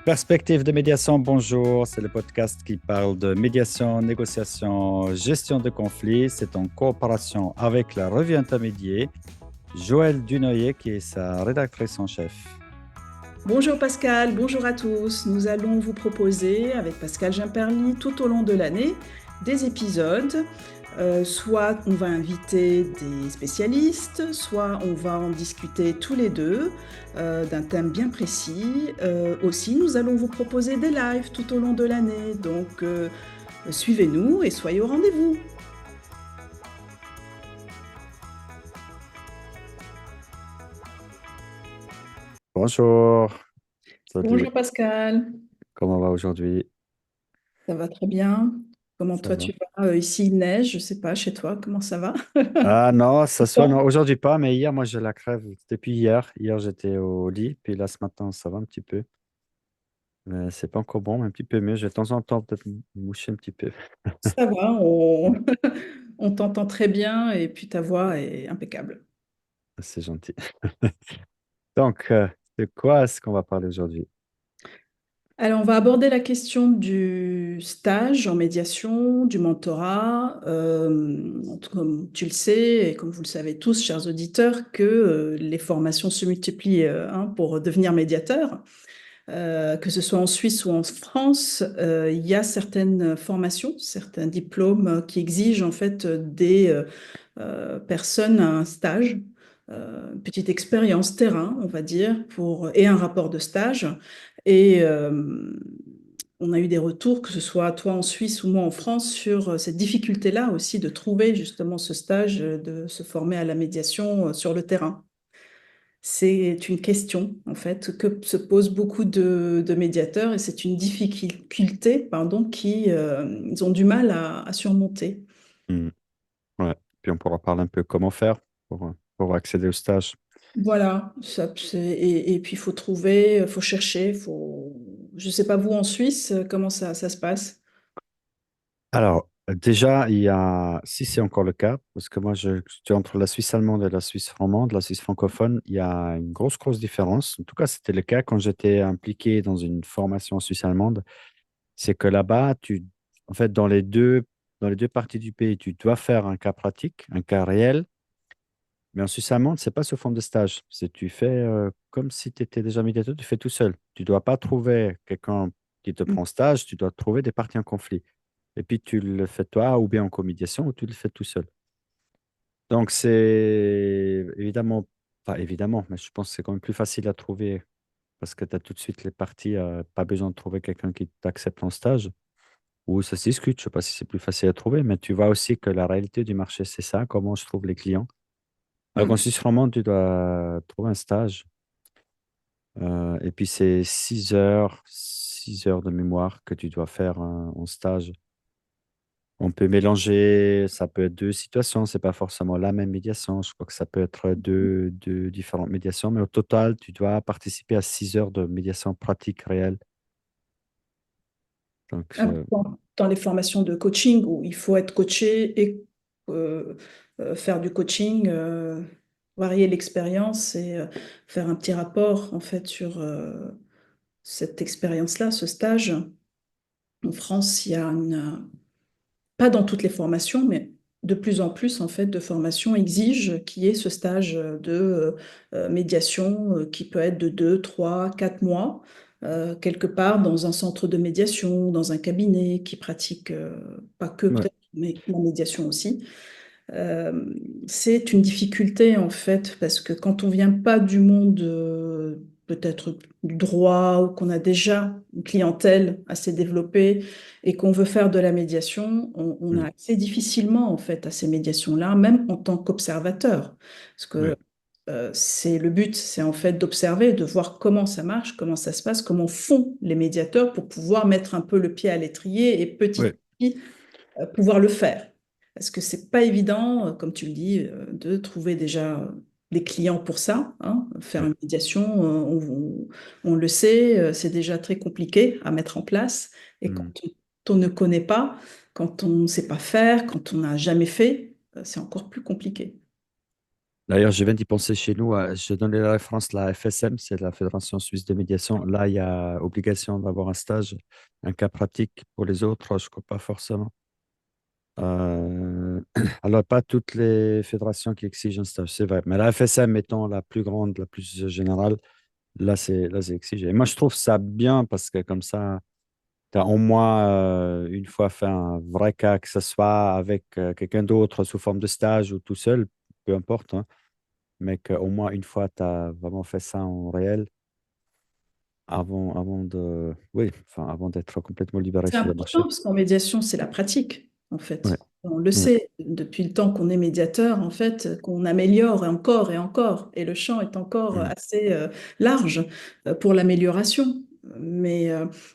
Perspective de médiation, bonjour. C'est le podcast qui parle de médiation, négociation, gestion de conflits. C'est en coopération avec la revue Intermédiaire, Joëlle Dunoyer qui est sa rédactrice en chef. Bonjour Pascal, bonjour à tous. Nous allons vous proposer avec Pascal Gimperly tout au long de l'année des épisodes. Soit on va inviter des spécialistes, soit on va en discuter tous les deux d'un thème bien précis. Aussi, nous allons vous proposer des lives tout au long de l'année. Donc, suivez-nous et soyez au rendez-vous. Bonjour. Salut. Bonjour Pascal, Comment va aujourd'hui? ça va très bien. Comment Ça toi va? tu vas? Ici il neige, je sais pas, chez toi, comment ça va? Ah non, ça soit non. Bon. Aujourd'hui pas, mais hier, moi j'ai la crève depuis hier. Hier j'étais au lit, puis là ce matin ça va un petit peu. Mais c'est pas encore bon, mais un petit peu mieux. Je vais de temps en temps peut-être me moucher un petit peu. Ça va, on t'entend très bien et puis ta voix est impeccable. C'est gentil. Donc, de quoi est-ce qu'on va parler aujourd'hui? Alors, on va aborder la question du stage en médiation, du mentorat. Comme tu le sais et comme vous le savez tous, chers auditeurs, que les formations se multiplient pour devenir médiateur. Que ce soit en Suisse ou en France, il y a certaines formations, certains diplômes qui exigent en fait des personnes un stage, une petite expérience terrain, on va dire, et un rapport de stage. Et on a eu des retours, que ce soit toi en Suisse ou moi en France, sur cette difficulté-là aussi de trouver justement ce stage, de se former à la médiation sur le terrain. C'est une question, en fait, que se posent beaucoup de médiateurs et c'est une difficulté, pardon, ils ont du mal à surmonter. Hmm. Ouais. Puis on pourra parler un peu comment faire pour accéder au stage. Voilà, et puis il faut trouver, faut chercher, je ne sais pas vous en Suisse, comment ça se passe? Alors, déjà, si c'est encore le cas, parce que moi, je suis entre la Suisse allemande et la Suisse romande, la Suisse francophone, il y a une grosse différence. En tout cas, c'était le cas quand j'étais impliqué dans une formation en Suisse allemande. C'est que là-bas, en fait, dans les deux parties du pays, tu dois faire un cas pratique, un cas réel. Mais en Suisse allemande, c'est pas sous forme de stage. Tu fais comme si tu étais déjà médiateur, tu fais tout seul. Tu dois pas trouver quelqu'un qui te prend en stage, tu dois trouver des parties en conflit. Et puis tu le fais toi, ou bien en comédiation, ou tu le fais tout seul. Donc c'est évidemment, pas évidemment, mais je pense que c'est quand même plus facile à trouver parce que tu as tout de suite les parties, pas besoin de trouver quelqu'un qui t'accepte en stage. Ou ça se discute, je sais pas si c'est plus facile à trouver, mais tu vois aussi que la réalité du marché, c'est ça, comment je trouve les clients. Alors qu'en Mm. Suisse romande, tu dois trouver un stage. Et puis, c'est 6 heures de mémoire que tu dois faire en stage. On peut mélanger, ça peut être deux situations, c'est pas forcément la même médiation. Je crois que ça peut être deux différentes médiations, mais au total, tu dois participer à 6 heures de médiation pratique réelle. Donc, Dans les formations de coaching où il faut être coaché et euh, faire du coaching, varier l'expérience et faire un petit rapport en fait sur cette expérience-là, ce stage. En France, il y a pas dans toutes les formations, mais de plus en plus en fait de formations exigent qu'il y ait ce stage de médiation qui peut être de 2, 3, 4 mois, quelque part dans un centre de médiation, dans un cabinet qui pratique pas que ouais, peut-être, mais la médiation aussi. Euh, c'est une difficulté en fait, parce que quand on vient pas du monde peut-être du droit ou qu'on a déjà une clientèle assez développée et qu'on veut faire de la médiation, on a mm, accès difficilement en fait à ces médiations-là, même en tant qu'observateur. Parce que ouais, c'est le but, c'est en fait d'observer, de voir comment ça marche, comment ça se passe, comment font les médiateurs pour pouvoir mettre un peu le pied à l'étrier et petit à ouais, petit pouvoir le faire. Parce que c'est pas évident, comme tu le dis, de trouver déjà des clients pour ça, hein. Faire ouais, une médiation, on le sait, c'est déjà très compliqué à mettre en place. Et quand mm. on ne connaît pas, quand on ne sait pas faire, quand on n'a jamais fait, c'est encore plus compliqué. D'ailleurs, je viens d'y penser chez nous. Je donnais la référence, la FSM, c'est la Fédération suisse de médiation. Là, il y a obligation d'avoir un stage, un cas pratique. Pour les autres, je ne crois pas forcément. Euh, alors, pas toutes les fédérations qui exigent un stage, c'est vrai. Mais la FSM étant la plus grande, la plus générale, là, c'est exigé. Et moi, je trouve ça bien parce que comme ça, tu as au moins une fois fait un vrai cas, que ce soit avec quelqu'un d'autre sous forme de stage ou tout seul, peu importe, hein, mais qu'au moins une fois, tu as vraiment fait ça en réel avant de, oui, enfin, avant d'être complètement libéré C'est sur le important marché. parce qu'en médiation, c'est la pratique, en Ouais, fait. On le ouais, sait depuis le temps qu'on est médiateur, en fait, qu'on améliore encore et encore. Et le champ est encore mhm, assez large pour l'amélioration. Mais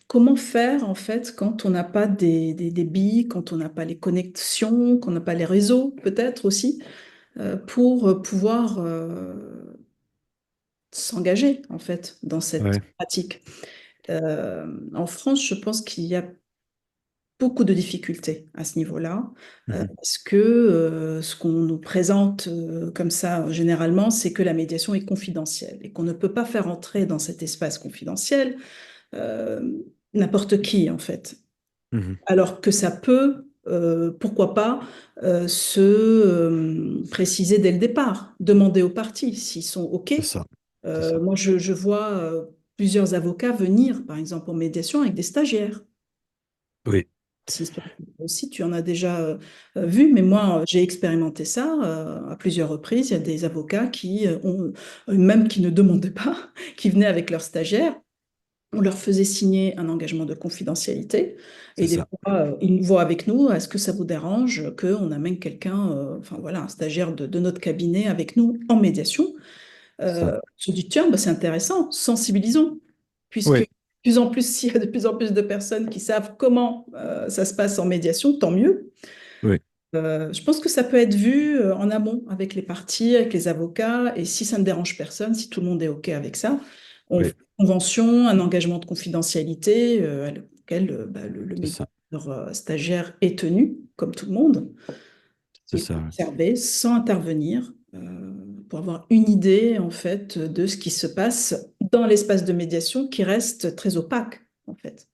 comment faire, en fait, quand on n'a pas des billes, quand on n'a pas les connexions, qu'on n'a pas les réseaux, peut-être aussi, pour pouvoir s'engager, en fait, dans cette ouais, pratique. En France, je pense qu'il y a beaucoup de difficultés à ce niveau-là, mhm, parce que ce qu'on nous présente comme ça généralement, c'est que la médiation est confidentielle et qu'on ne peut pas faire entrer dans cet espace confidentiel euh, n'importe qui, en fait. mhm. Alors que ça peut, pourquoi pas, se préciser dès le départ, demander aux parties s'ils sont OK. C'est ça, c'est ça. Moi, je vois plusieurs avocats venir, par exemple, en médiation avec des stagiaires. Oui, Si aussi tu en as déjà vu, mais moi j'ai expérimenté ça à plusieurs reprises. Il y a des avocats qui ont, même qui ne demandaient pas, qui venaient avec leurs stagiaires. On leur faisait signer un engagement de confidentialité c'est et des ça. fois ils nous voient avec nous. Est-ce que ça vous dérange qu'on amène quelqu'un, enfin voilà, un stagiaire de notre cabinet avec nous en médiation? Ça. Je dis, tiens, bah, c'est intéressant, sensibilisons, puisque Oui, de plus en plus, s'il y a de plus en plus de personnes qui savent comment ça se passe en médiation, tant mieux. oui, Je pense que ça peut être vu en amont avec les parties, avec les avocats, et si ça ne dérange personne, si tout le monde est OK avec ça, on fait oui, une convention, un engagement de confidentialité auquel bah, le c'est ça. médiateur stagiaire est tenu, comme tout le monde C'est et ça, pour ouais. observer sans intervenir, pour avoir une idée en fait de ce qui se passe dans l'espace de médiation qui reste très opaque en fait.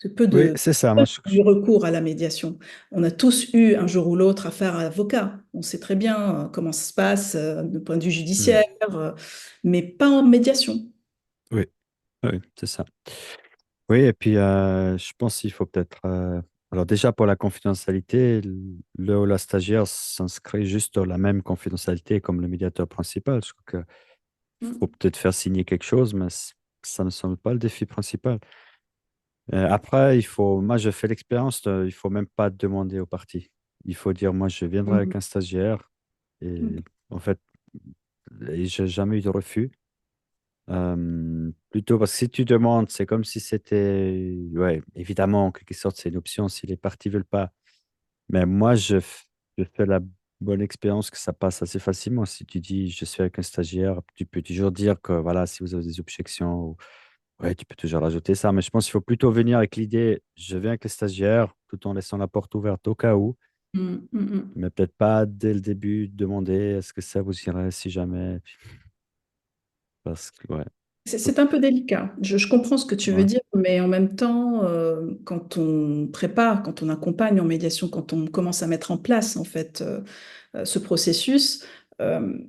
Parce que peu Oui, de c'est ça. Moi, personnes ont eu recours à la médiation. On a tous eu un jour ou l'autre affaire à avocat. On sait très bien comment ça se passe du point de vue mhm. judiciaire, mais pas en médiation. Oui, oui, c'est ça. Oui, et puis je pense qu'il faut peut-être. Alors, déjà, pour la confidentialité, le ou la stagiaire s'inscrit juste dans la même confidentialité comme le médiateur principal. Je crois qu'il faut Mm. peut-être faire signer quelque chose, mais ça ne me semble pas le défi principal. Après, moi, je fais l'expérience, il faut même pas demander aux parties. Il faut dire, moi, je viendrai Mm. avec un stagiaire et en fait, et j'ai jamais eu de refus. Plutôt parce que si tu demandes, c'est comme si c'était, ouais, évidemment, en quelque sorte, c'est une option si les parties veulent pas. Mais moi, je fais la bonne expérience que ça passe assez facilement. Si tu dis, je suis avec un stagiaire, tu peux toujours dire que, voilà, si vous avez des objections, ouais, tu peux toujours rajouter ça. Mais je pense qu'il faut plutôt venir avec l'idée, je viens avec les stagiaires, tout en laissant la porte ouverte au cas où, Mm. Mm. Mm. mais peut-être pas dès le début demander, est-ce que ça vous irait si jamais, parce que, ouais, C'est un peu délicat. Je comprends ce que tu veux ouais, dire, mais en même temps, quand on prépare, quand on accompagne en médiation, quand on commence à mettre en place en fait ce processus,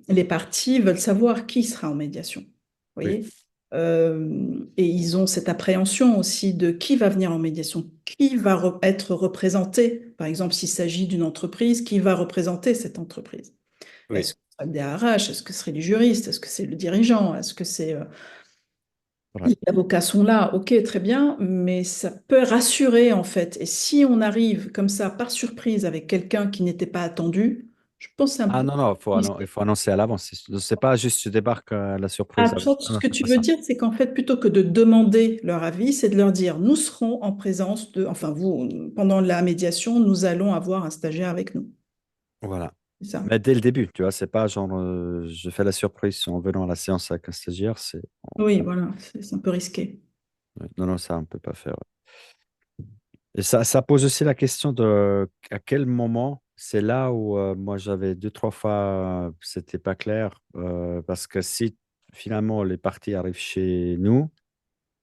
les parties veulent savoir qui sera en médiation. Vous oui, voyez? Et ils ont cette appréhension aussi de qui va venir en médiation, qui va être représenté. Par exemple, s'il s'agit d'une entreprise, qui va représenter cette entreprise? oui. Est-ce que ce sera le DRH? Est-ce que ce serait les juristes? Est-ce que c'est le dirigeant? Est-ce que c'est Ouais. les avocats sont là, ok, très bien, mais ça peut rassurer en fait. Et si on arrive comme ça par surprise avec quelqu'un qui n'était pas attendu, je pense que c'est un Ah peu non, non, il risqué. faut annoncer à l'avance. C'est pas juste je débarque à la surprise. Ah, Ah ce non, que c'est tu pas veux ça. dire, c'est qu'en fait, plutôt que de demander leur avis, c'est de leur dire, nous serons en présence de, enfin vous, pendant la médiation, nous allons avoir un stagiaire avec nous. Voilà. C'est ça. Mais dès le début, tu vois, c'est pas genre je fais la surprise en venant à la séance avec un stagiaire. Oui, voilà, c'est un peu risqué. Ouais, non, non, ça, on peut pas faire. Et ça pose aussi la question de à quel moment. c'est là où moi j'avais deux, trois fois, c'était pas clair, parce que si finalement les parties arrivent chez nous,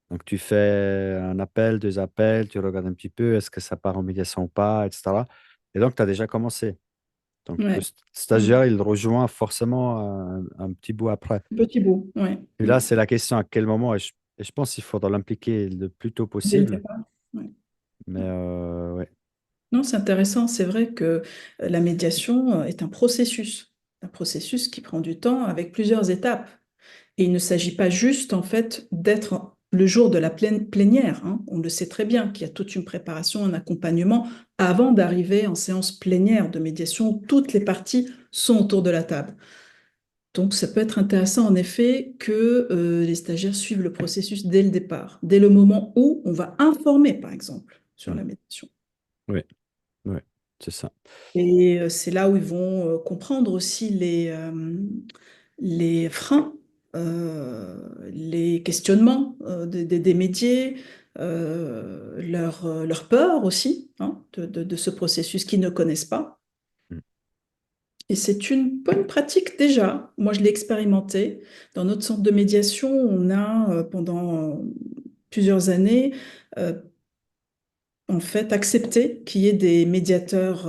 donc tu fais un appel, deux appels, tu regardes un petit peu, est-ce que ça part en médiation ou pas, etc. Et donc tu as déjà commencé. Donc le Ouais. Mm. stagiaire, il rejoint forcément un petit bout après. Petit bout, ouais. Et Mm. là, c'est la question à quel moment, et je pense qu'il faudra l'impliquer le plus tôt Dès le possible. départ. Ouais. Mais ouais. Non, c'est intéressant. C'est vrai que la médiation est un processus qui prend du temps avec plusieurs étapes. Et il ne s'agit pas juste, en fait, d'être le jour de la plénière, hein. On le sait très bien qu'il y a toute une préparation, un accompagnement avant d'arriver en séance plénière de médiation où toutes les parties sont autour de la table. Donc, ça peut être intéressant, en effet, que les stagiaires suivent le processus dès le départ, dès le moment où on va informer, par exemple, sur Mm. la médiation. Oui, oui, c'est ça. Et c'est là où ils vont comprendre aussi les freins, les questionnements des métiers, leur peur aussi, hein, de ce processus qu'ils ne connaissent pas. Mm. Et c'est une bonne pratique déjà. Moi, je l'ai expérimenté. Dans notre centre de médiation, on a, pendant plusieurs années, euh, en fait, accepter qu'il y ait des médiateurs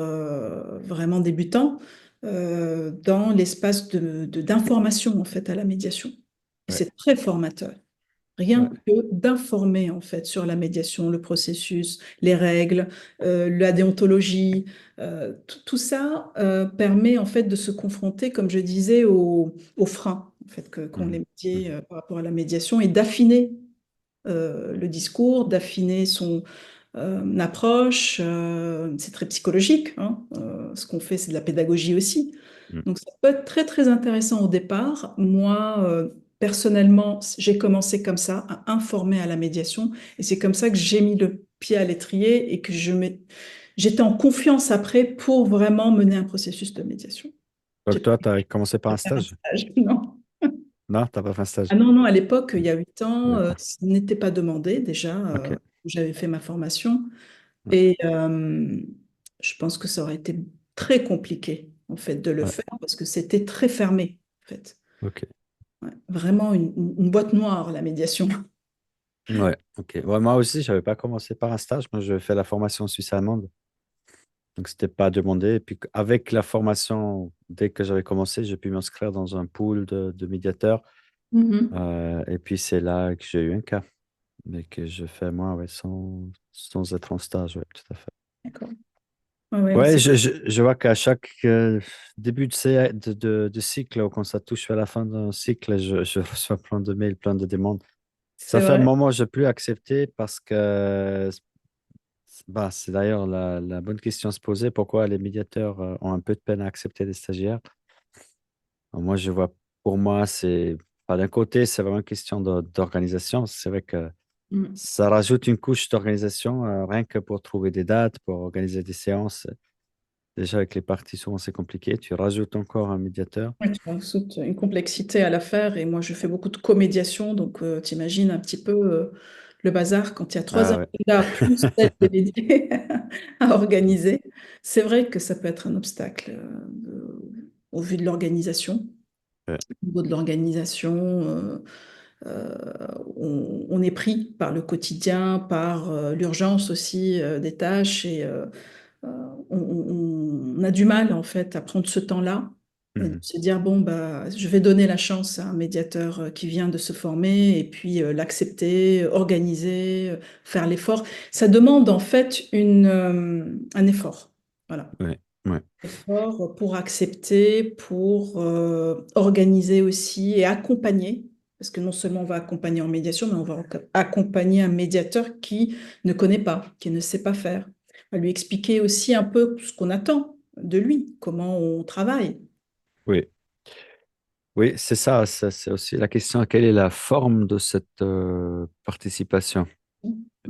vraiment débutants dans l'espace d'information en fait à la médiation. Et Ouais, c'est très formateur. ouais. Rien que d'informer en fait sur la médiation, le processus, les règles, la déontologie, tout ça permet en fait de se confronter, comme je disais, aux freins en fait qu'ont Mhm. les métiers Mhm. par rapport à la médiation et d'affiner le discours, d'affiner son approche. C'est très psychologique, hein. Ce qu'on fait, c'est de la pédagogie aussi. Mhm. Donc, ça peut être très, très intéressant au départ. Moi, personnellement, j'ai commencé comme ça, à informer à la médiation. Et c'est comme ça que j'ai mis le pied à l'étrier et que j'étais en confiance après pour vraiment mener un processus de médiation. J'ai Donc pas toi, tu as commencé par un fait un stage? stage, non. Non, tu n'as pas fait un Ah stage. non, non, à l'époque, il y a 8 ans, D'accord. ce n'était pas demandé déjà. Ok. J'avais fait ma formation. Ouais. Et je pense que ça aurait été très compliqué, en fait, de le Ouais. faire parce que c'était très fermé, en fait. Ok. Ouais, vraiment une boîte noire, la médiation. Ouais. Ok. Ouais, moi aussi, je n'avais pas commencé par un stage. Moi, je fais la formation suisse allemande. Donc, c'était pas demandé. Et puis, avec la formation, dès que j'avais commencé, j'ai pu m'inscrire dans un pool de médiateurs. Mhm. Et puis, c'est là que j'ai eu un cas. Mais que je fais moi, ouais, sans être en stage. Ouais, tout à fait. D'accord. Ouais, ouais, mais Ouais, c'est... je vois qu'à chaque début de cycle, ou quand ça touche à la fin d'un cycle, je reçois plein de mails, plein de demandes. Ça C'est fait un vrai. moment que je n'ai plus accepté parce que bah, c'est d'ailleurs la bonne question à se poser. Pourquoi les médiateurs ont un peu de peine à accepter des stagiaires? Alors, moi, je vois, pour moi, d'un côté, c'est vraiment une question d'organisation. C'est vrai que Mm. ça rajoute une couche d'organisation, rien que pour trouver des dates, pour organiser des séances. Déjà, avec les parties, souvent, c'est compliqué. Tu rajoutes encore un médiateur. Ouais, tu rajoutes une complexité à l'affaire et moi, je fais beaucoup de comédiation, donc t'imagines un petit peu le bazar quand il y a trois Ah ouais. agendas plus celle des médias à organiser. C'est vrai que ça peut être un obstacle au vu de l'organisation. Ouais. Au niveau de l'organisation, on est pris par le quotidien, par l'urgence aussi des tâches et euh, on a du mal en fait à prendre ce temps-là, de Mhm. se dire bon bah je vais donner la chance à un médiateur qui vient de se former et puis l'accepter, organiser, faire l'effort. Ça demande en fait un effort. Voilà. Ouais. Ouais. Effort pour accepter, pour organiser aussi et accompagner. Parce que non seulement on va accompagner en médiation, mais on va accompagner un médiateur qui ne connaît pas, qui ne sait pas faire. On va lui expliquer aussi un peu ce qu'on attend de lui, comment on travaille. Oui. Oui, c'est ça. C'est aussi la question, quelle est la forme de cette participation?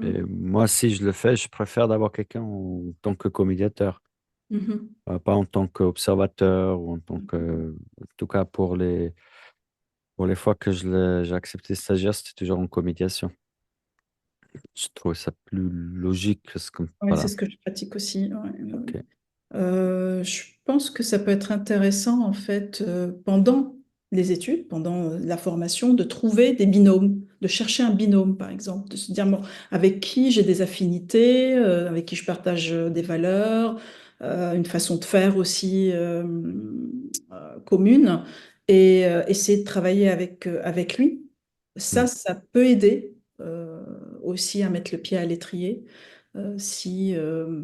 Et Mhm. moi, si je le fais, je préfère d'avoir quelqu'un en tant que co-médiateur, Mhm. pas en tant qu'observateur ou en tant que, en tout cas pour les fois que j'ai accepté stagiaire, c'était toujours en co-médiation. Je trouve ça plus logique. Ouais, c'est Voilà. ce que je pratique aussi. Ouais, ouais, Ok. ouais. Je pense que ça peut être intéressant, en fait, pendant les études, pendant la formation, de trouver des binômes, de chercher un binôme, par exemple, de se dire, bon, avec qui j'ai des affinités, avec qui je partage des valeurs, une façon de faire aussi commune, et essayer de travailler avec lui. Mm. Ça peut aider aussi à mettre le pied à l'étrier si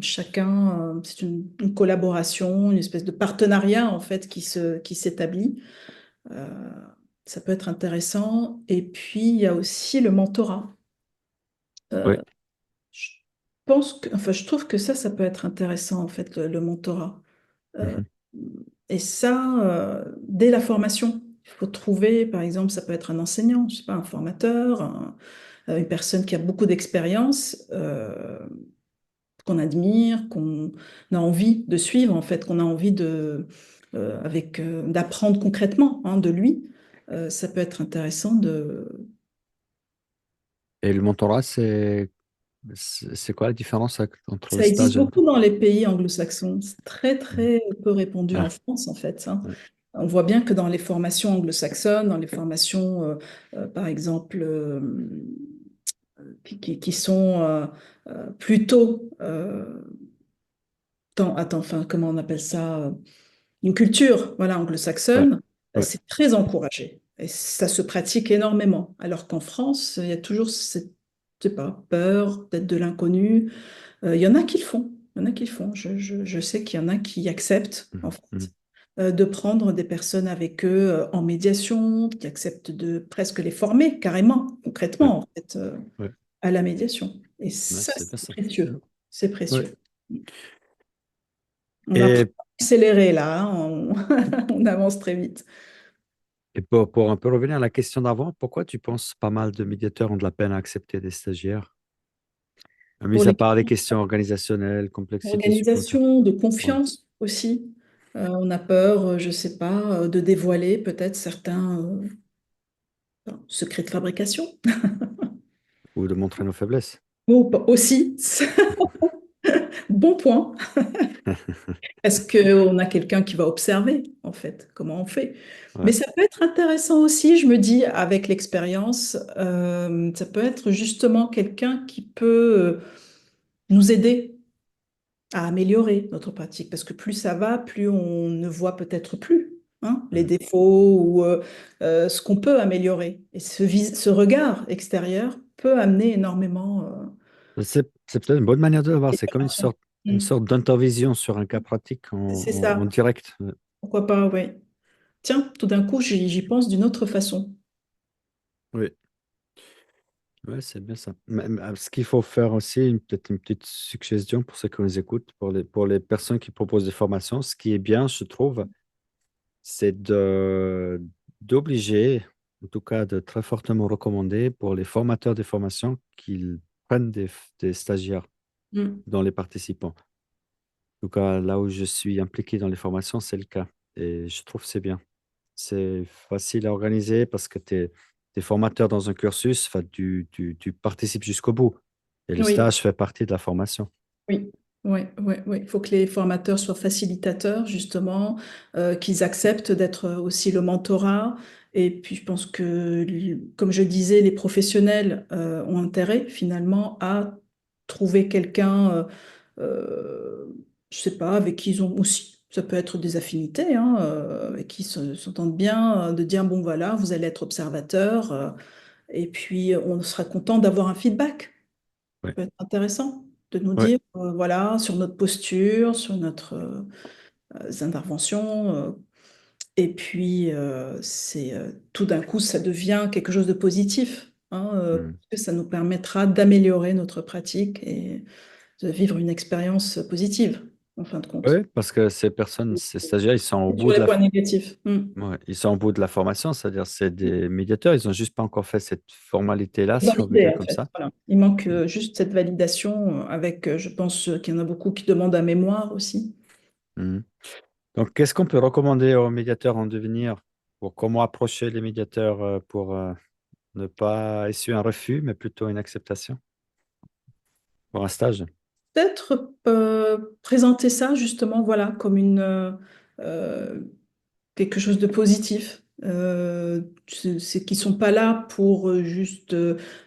chacun, c'est une collaboration, une espèce de partenariat en fait qui s'établit. Euh, Ça peut être intéressant. Et puis il y a aussi le mentorat. Oui. Euh, je enfin, je trouve que ça peut être intéressant en fait, le mentorat. Euh, Mhm. et ça, dès la formation. Il faut trouver, par exemple, ça peut être un enseignant, je sais pas, un formateur, une personne qui a beaucoup d'expérience. Qu'on admire, qu'on a envie de suivre, en fait, qu'on a envie d'apprendre concrètement hein, de lui. Ça peut être intéressant de... Et le mentorat, c'est quoi la différence entre le Ça existe stage et le... beaucoup dans les pays anglo-saxons. C'est très, Mhm. très peu répandu en Ah, France, en fait, hein. ouais. On voit bien que dans les formations anglo-saxonnes, dans les formations, par exemple, qui sont plutôt... attends, enfin, comment on appelle ça? Une culture, voilà, Ouais. anglo-saxonne, Ouais. c'est très encouragé. Et ça se pratique énormément. Alors qu'en France, il y a toujours cette, je sais pas, peur, peut-être de l'inconnu. Il y en a qui le font. Il y en a qui le font. Je sais qu'il y en a qui acceptent, en Mhm. fait, Mhm. de prendre des personnes avec eux en médiation, qui acceptent de presque les former carrément, Ouais. concrètement, en fait, Ouais. à la médiation. Et Ouais, ça, c'est bien c'est ça. précieux. C'est Ouais. précieux. On va Et, accélérer là, hein, on avance très vite. et pour un peu revenir à la question d'avant, pourquoi tu penses pas mal de médiateurs ont de la peine à accepter des stagiaires? Pour Mis à les part les questions organisationnelles, complexité supplémentaire. organisations de Ouais. confiance aussi, on a peur, je sais pas, de dévoiler peut-être certains secrets de fabrication. Ou de montrer nos faiblesses. Aussi, bon point. Est-ce qu'on a quelqu'un qui va observer, en fait, comment on fait? Ouais. Mais ça peut être intéressant aussi, je me dis, avec l'expérience, ça peut être justement quelqu'un qui peut nous aider à améliorer notre pratique, parce que plus ça va, plus on ne voit peut-être plus hein, les Mhm. défauts ou ce qu'on peut améliorer. Et ce regard extérieur peut amener énormément C'est peut-être une bonne manière de le voir. C'est comme d'amélioration. une Mm. sorte d'intervision sur un cas pratique C'est en ça, direct. pourquoi pas, oui. Tiens, tout d'un coup, j'y pense d'une autre façon. Oui, ouais, c'est bien ça. Ce qu'il faut faire aussi, peut-être une petite suggestion pour ceux qui nous écoutent, pour les personnes qui proposent des formations, ce qui est bien, je trouve, c'est d'obliger, en tout cas de très fortement recommander pour les formateurs des formations qu'ils prennent des stagiaires Mm. dans les participants. En tout cas, là où je suis impliqué dans les formations, c'est le cas. Et je trouve que c'est bien. C'est facile à organiser parce que tu es, formateur dans un cursus, enfin, tu participes jusqu'au bout. Et le Oui, stage fait partie de la formation. oui. Oui, oui, oui. Il faut que les formateurs soient facilitateurs, justement, qu'ils acceptent d'être aussi le mentorat. Et puis, je pense que, comme je disais, les professionnels ont intérêt, finalement, à trouver quelqu'un, je sais pas, avec qui ils ont aussi, ça peut être des affinités, hein, avec qui s'entendent bien, de dire, bon, voilà, vous allez être observateur, et puis on sera content d'avoir un feedback. Ouais. Ça peut être intéressant de nous Ouais. dire, voilà, sur notre posture, sur notre interventions. Et puis, tout d'un coup, ça devient quelque chose de positif, hein, Hmm. parce que ça nous permettra d'améliorer notre pratique et de vivre une expérience positive, en fin de compte. Ouais, parce que ces personnes, ces stagiaires, ils sont au Sur bout de les points négatifs. Mm. ouais, ils sont au bout de la formation, c'est-à-dire c'est des médiateurs, ils n'ont juste pas encore fait cette formalité-là, si on veut Validé, dire en comme fait. ça. Voilà. Il manque juste cette validation avec, je pense qu'il y en a beaucoup qui demandent un mémoire aussi. Hmm. Donc, qu'est-ce qu'on peut recommander aux médiateurs en devenir pour comment approcher les médiateurs pour ne pas essuyer un refus, mais plutôt une acceptation pour un stage? peut-être présenter ça justement, voilà, comme euh, quelque chose de positif. C'est qu'ils sont pas là pour juste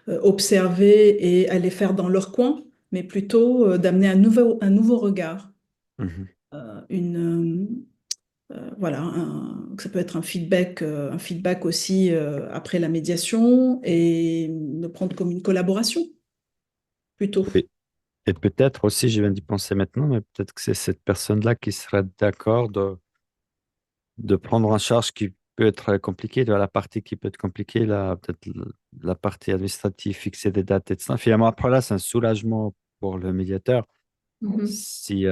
observer et aller faire dans leur coin, mais plutôt d'amener un nouveau regard, Mhm. une voilà, ça peut être un feedback aussi après la médiation et le prendre comme une collaboration plutôt. Oui. Et peut-être aussi, je viens d'y penser maintenant, mais peut-être que c'est cette personne-là qui serait d'accord de prendre en charge qui peut être compliqué, de la partie qui peut être compliquée, peut-être la partie administrative, fixer des dates, etc. Finalement, après là, c'est un soulagement pour le médiateur. Mhm. Si,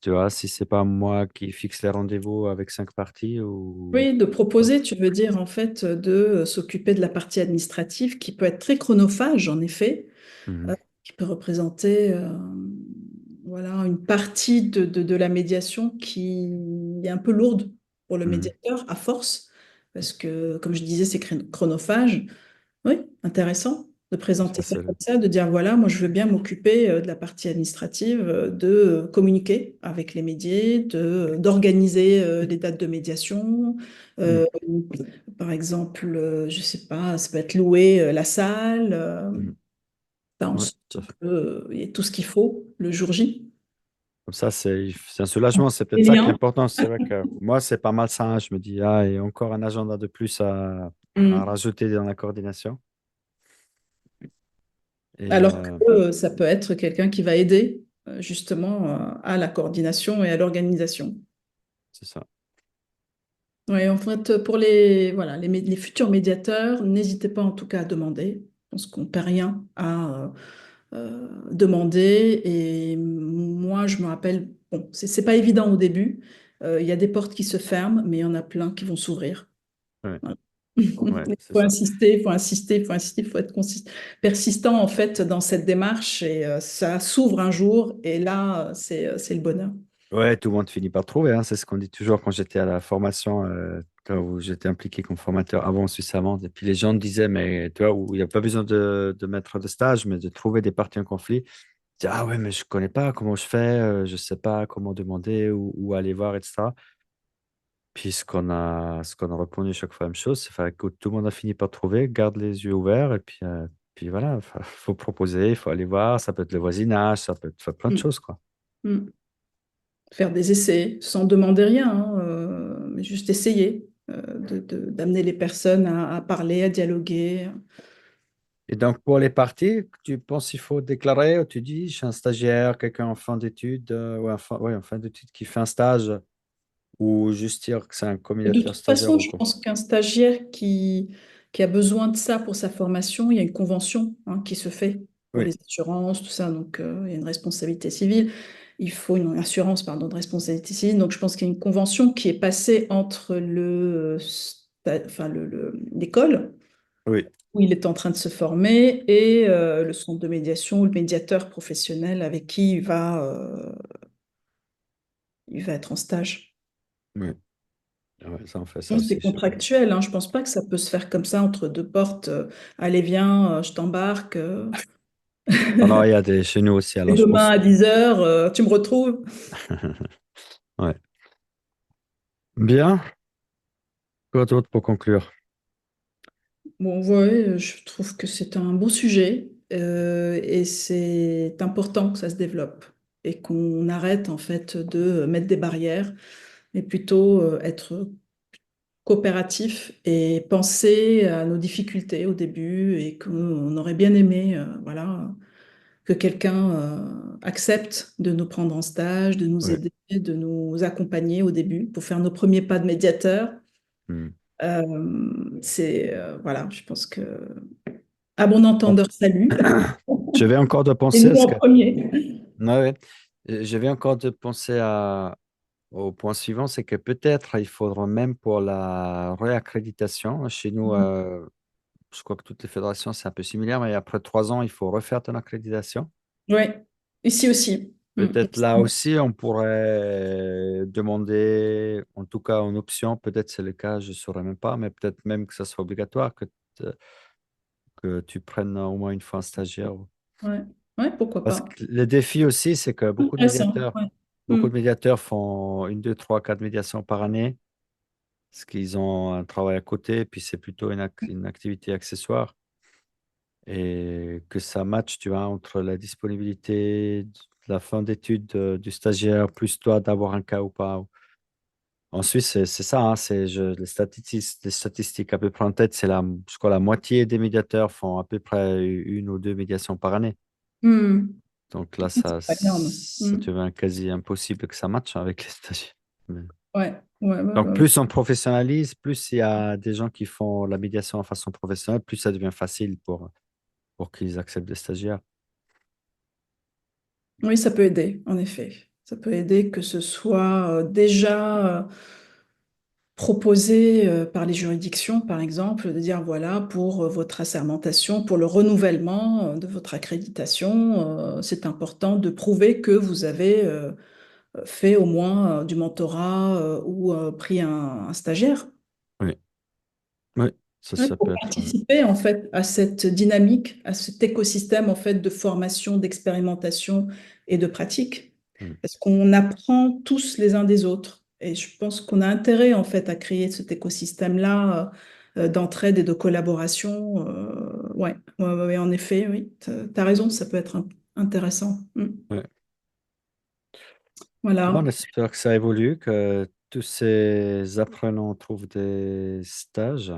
tu vois, si c'est pas moi qui fixe les rendez-vous avec 5 parties ou... Oui, de proposer, tu veux dire en fait de s'occuper de la partie administrative qui peut être très chronophage en effet, Mhm. euh, qui peut représenter voilà, une partie de la médiation qui est un peu lourde pour le Mhm. médiateur à force, parce que comme je disais, c'est chronophage. Oui, intéressant de présenter Ça, ça c'est comme ça, de dire voilà, moi je veux bien m'occuper de la partie administrative, de communiquer avec les médias, d'organiser les dates de médiation. Mhm. Euh, Par exemple, je sais pas, ça peut être louer la salle, Mhm. faire en Ouais, sorte tout à fait. qu'il y ait tout ce qu'il faut le jour J. Comme ça, c'est un soulagement. C'est Les peut-être ça qui est liens. important. C'est vrai que moi, c'est pas mal ça, hein. Je me dis, ah, et encore un agenda de plus à Mm. rajouter dans la coordination. Et Alors que ça peut être quelqu'un qui va aider justement à la coordination et à l'organisation. c'est ça. Oui, en fait, pour les, voilà, les futurs médiateurs, n'hésitez pas en tout cas à demander. Je pense qu'on ne perd rien à demander. Et moi, je me rappelle, bon, c'est pas évident au début. Il y a des portes qui se ferment, mais il y en a plein qui vont s'ouvrir. Ouais, Voilà. ouais, Il c'est faut ça. insister, il faut insister, il faut insister, il faut être persistant en fait dans cette démarche et ça s'ouvre un jour et là, c'est le bonheur. Ouais, tout le monde finit par trouver, hein. C'est ce qu'on dit toujours quand j'étais à la formation, où j'étais impliqué comme formateur avant en Suisse allemande. Et puis les gens disaient, mais tu vois, où il n'y a pas besoin de mettre de stage, mais de trouver des parties en conflit. Je dis, ah ouais, mais je ne connais pas comment je fais, je ne sais pas comment demander, où aller voir, etc. Puis ce qu'on a répondu chaque fois la même chose, c'est enfin, que tout le monde a fini par trouver, garde les yeux ouverts, et puis voilà, il faut proposer, il faut aller voir, ça peut être le voisinage, ça peut être faire plein de Mm. choses, quoi. Mm. Faire des essais sans demander rien, hein, mais juste essayer d'amener les personnes à parler, à dialoguer. Et donc, pour les parties, tu penses qu'il faut déclarer, ou tu dis, je suis un stagiaire, quelqu'un en fin d'études, ouais, en fin d'études qui fait un stage, ou juste dire que c'est un De communicateur toute stagiaire façon, ou je quoi. pense qu'un stagiaire qui a besoin de ça pour sa formation, il y a une convention hein, qui se fait pour Oui, les assurances, tout ça, donc il y a une responsabilité civile. Il faut une assurance, pardon, de responsabilité civile. Donc je pense qu'il y a une convention qui est passée entre enfin, l'école oui, où il est en train de se former et le centre de médiation ou le médiateur professionnel avec qui il va être en stage. oui. Ah ouais, ça, on fait ça Donc, c'est aussi. contractuel, hein. Je pense pas que ça peut se faire comme ça entre deux portes. Allez, viens, je t'embarque. Alors, il y a chez nous aussi, Et alors je demain pense. à 10 heures, tu me retrouves. Ouais. Bien, quoi d'autre pour conclure? Bon, ouais, je trouve que c'est un beau sujet et c'est important que ça se développe et qu'on arrête en fait de mettre des barrières, mais plutôt être coopératif et penser à nos difficultés au début et qu'on aurait bien aimé, voilà, que quelqu'un accepte de nous prendre en stage, de nous Ouais. aider, de nous accompagner au début pour faire nos premiers pas de médiateur. Hmm. Voilà, je pense que à bon Bon. entendeur, salut. Je vais encore de Et penser, nous parce en que, premier. ouais, ouais. Je vais encore de penser au point suivant, c'est que peut-être il faudra même pour la réaccréditation, chez nous, je crois que toutes les fédérations, c'est un peu similaire, mais après 3 ans, il faut refaire ton accréditation. Oui, ici aussi. Peut-être là aussi, on pourrait demander, en tout cas en option, peut-être c'est le cas, je ne saurais même pas, mais peut-être même que ça soit obligatoire, que tu prennes au moins une fois un stagiaire. Ouais. Ouais, pourquoi Parce pas. que le défi aussi, c'est que Intéressant. Ouais. beaucoup Hmm. de médiateurs font une, deux, trois, quatre médiations par année, parce qu'ils ont un travail à côté, puis c'est plutôt une activité accessoire. Et que ça matche, tu vois, entre la disponibilité de la fin d'études du stagiaire, plus toi d'avoir un cas ou pas. En Suisse, c'est ça, hein, les statistiques à peu près en tête, je crois la moitié des médiateurs font à peu près une ou deux médiations par année. Hmm. Donc là, C'est pas énorme. ça Hmm. devient quasi impossible que ça matche avec les stagiaires. Mais- Ouais, ouais, ouais, Donc ouais. plus on professionnalise, plus il y a des gens qui font la médiation en façon professionnelle, plus ça devient facile pour qu'ils acceptent des stagiaires. Oui, ça peut aider, en effet. Ça peut aider que ce soit déjà proposé par les juridictions, par exemple, de dire voilà, pour votre assermentation, pour le renouvellement de votre accréditation, c'est important de prouver que vous avez fait au moins du mentorat ou pris un stagiaire. Oui, oui, Ouais, ça peut pour être. participer en fait à cette dynamique, à cet écosystème en fait de formation, d'expérimentation et de pratique, Hmm, parce qu'on apprend tous les uns des autres. Et je pense qu'on a intérêt en fait à créer cet écosystème-là d'entraide et de collaboration. Ouais, ouais, ouais, ouais, en effet, oui, t'as raison, ça peut être intéressant. ouais. Bon, on Voilà. espère que ça évolue, que tous ces apprenants trouvent des stages.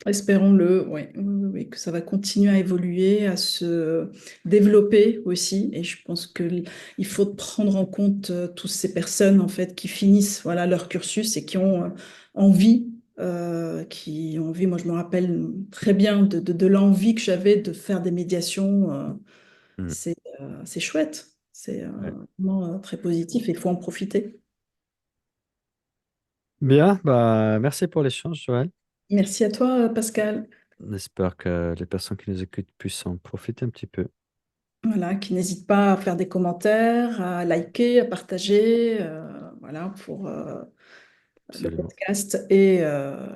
Espérons-le, ouais, oui, oui, oui, que ça va continuer à évoluer, à se développer aussi. Et je pense qu'il faut prendre en compte toutes ces personnes en fait qui finissent voilà, leur cursus et qui ont envie, moi je me rappelle très bien de l'envie que j'avais de faire des médiations. Hmm, C'est chouette, c'est ouais. vraiment très positif et il faut en profiter. Bien, bah, merci pour l'échange, Joël. Merci à toi, Pascal. On espère que les personnes qui nous écoutent puissent en profiter un petit peu. Voilà, qui n'hésite pas à faire des commentaires, à liker, à partager, voilà, pour le Absolument. podcast et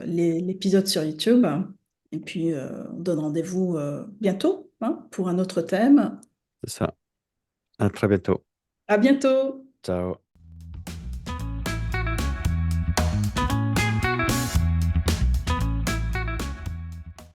l'épisode sur YouTube. Et puis, on donne rendez-vous bientôt hein, pour un autre thème. C'est ça. À très bientôt. À bientôt! Ciao.